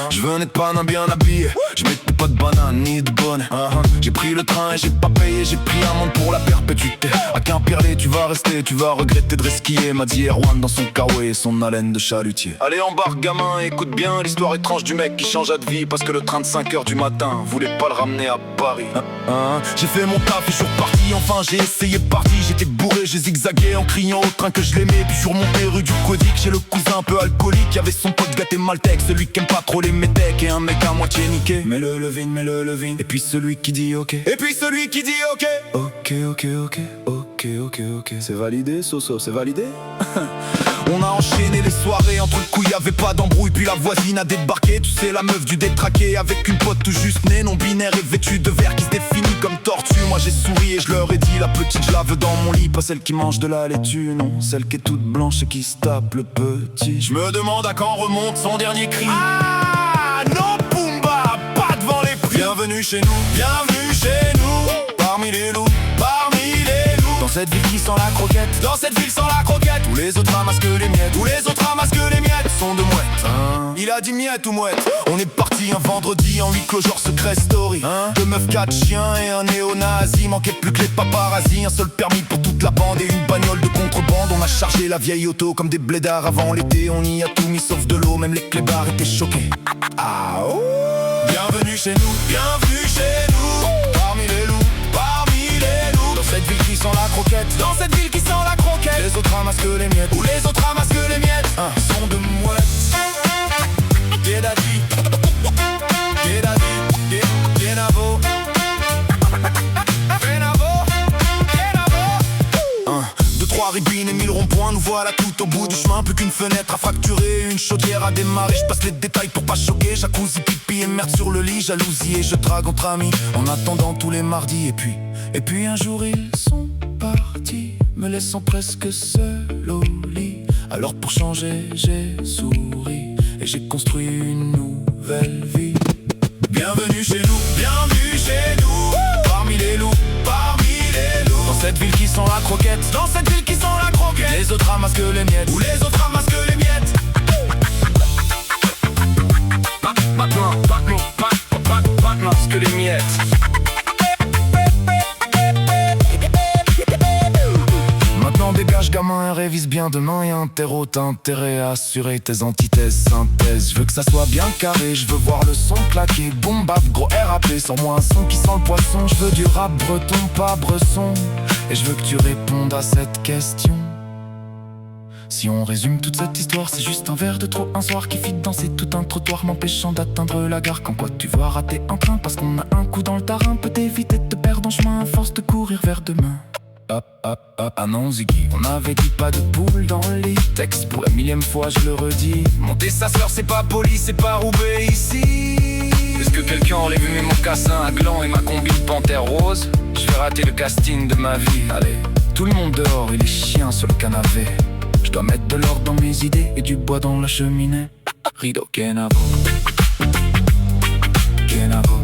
Je venais de Paname bien habillé, je mettais pas de banane ni de bonnet. J'ai pris le train et j'ai pas payé, j'ai pris un monde pour la perpétuité. À Quimperlé tu vas rester, tu vas regretter de resquiller, m'a dit Erwan dans son kawaii et son haleine de chalutier. Allez embarque gamin, écoute bien l'histoire étrange du mec qui changea de vie parce que le train de 5h du matin voulait pas le ramener à Paris. J'ai fait mon taf et je suis reparti, enfin j'ai essayé de partir. J'étais bourré, j'ai zigzagué en criant au train que je l'aimais. Puis surmonté rue du Codic, j'ai le cousin un peu alcoolique qui avait son pote gâté maltec, celui qui aime pas trop les métèques et un mec à moitié niqué. Mais le levin. Et puis celui qui dit ok. Et puis celui qui dit ok. Ok. C'est validé, Soso, c'est validé. On a enchaîné les soirées, entre le coup y'avait pas d'embrouille. Puis la voisine a débarqué, tu sais la meuf du détraqué. Avec une pote tout juste née, non binaire et vêtue de verre qui se définit comme tortue. Moi j'ai souri et je leur ai dit la petite je la veux dans mon lit. Pas celle qui mange de la laitue, non, celle qui est toute blanche et qui se tape le petit. Je me demande à quand remonte son dernier cri. Ah non Pumba, pas devant les prix. Bienvenue chez nous, parmi les loups, dans cette ville qui sent la croquette, Tous les autres ramassent que les miettes, sont de mouettes. Il a dit miette ou mouette. On est parti un vendredi en huis clos genre secret story. Deux meufs, 4 chiens et un néo-nazi. Manquait plus que les paparazzis. Un seul permis pour toute la bande et une bagnole de contrebande. On a chargé la vieille auto comme des blédards avant l'été. On y a tout mis sauf de l'eau, même les clébards étaient choqués. Bienvenue chez nous, parmi les loups, dans cette ville qui sent la croquette, Les autres ramassent que les miettes, sont de mouettes. Guénavo. 2-3 ribines et 1000 ronds-points, nous voilà tout au bout du chemin. Plus qu'une fenêtre à fracturer, une chaudière à démarrer. Je passe les détails pour pas choquer, jacuzzi, pipi et merde sur le lit. Jalousie et je drague entre amis, en attendant tous les mardis. Et puis un jour ils sont partis, me laissant presque seul au lit. Alors pour changer j'ai souri et j'ai construit une nouvelle vie. Bienvenue chez nous, parmi les loups, dans cette ville qui sent la croquette, Les autres ramassent que les miettes, Ramassent que les miettes. Maintenant dégage gamin et révise bien demain. Y'a un terreau, t'as intérêt à assurer tes antithèses, synthèse. Je veux que ça soit bien carré, je veux voir le son claquer. Boom bap, gros RAP, sors-moi un son qui sent le poisson. Je veux du rap breton, pas bresson. Et je veux que tu répondes à cette question. Si on résume toute cette histoire, c'est juste un verre de trop un soir qui fit danser tout un trottoir, m'empêchant d'atteindre la gare. Quand quoi tu vois rater un train parce qu'on a un coup dans le tarin, peut éviter de te perdre en chemin à force de courir vers demain. Ah non Ziggy, on avait dit pas de poule dans le lit. Texte pour la 1000e fois je le redis. Monter sa sœur c'est pas poli, c'est pas Roubaix ici. Est-ce que quelqu'un aurait vu mes mocassins à gland et ma combi de panthère rose? Je vais rater le casting de ma vie. Allez, tout le monde dehors et les chiens sur le canapé. Je dois mettre de l'ordre dans mes idées et du bois dans la cheminée. Rideau Guénavo. Guénavo.